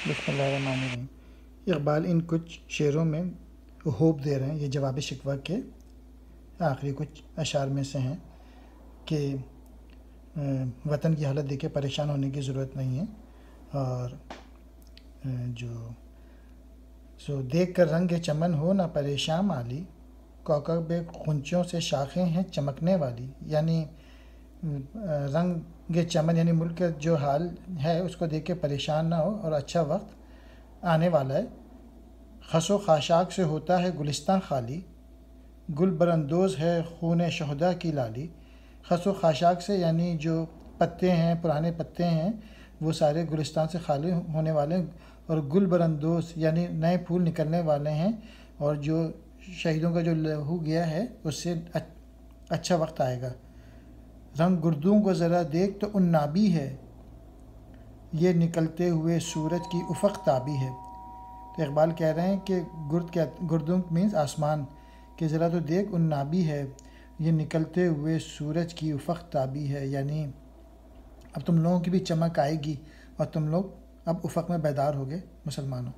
بسم اللہ الرحمن الرحیم۔ اقبال ان کچھ شعروں میں ہوپ دے رہے ہیں، یہ جواب شکوہ کے آخری کچھ اشعار میں سے ہیں کہ وطن کی حالت دیکھ کے پریشان ہونے کی ضرورت نہیں ہے، اور سو دیکھ کر رنگ چمن ہو نہ پریشان عالی، کوکب غنچوں سے شاخیں ہیں چمکنے والی، یعنی رنگ چمن یعنی ملک کا جو حال ہے اس کو دیکھ کے پریشان نہ ہو، اور اچھا وقت آنے والا ہے۔ خس و خاشاک سے ہوتا ہے گلستان خالی، گل براندوز ہے خون شہداء کی لالی۔ خس و خاشاک سے یعنی جو پتے ہیں، پرانے پتے ہیں، وہ سارے گلستان سے خالی ہونے والے ہیں، اور گل براندوز یعنی نئے پھول نکلنے والے ہیں، اور جو شہیدوں کا جو لہو گیا ہے اس سے اچھا وقت آئے گا۔ رنگ گردوں کو ذرا دیکھ تو ان نابی ہے، یہ نکلتے ہوئے سورج کی افق تابی ہے۔ تو اقبال کہہ رہے ہیں کہ گردوں مینز آسمان، کہ ذرا تو دیکھ ان نابی ہے، یہ نکلتے ہوئے سورج کی افق تابی ہے، یعنی اب تم لوگوں کی بھی چمک آئے گی اور تم لوگ اب افق میں بیدار ہوگے مسلمانوں۔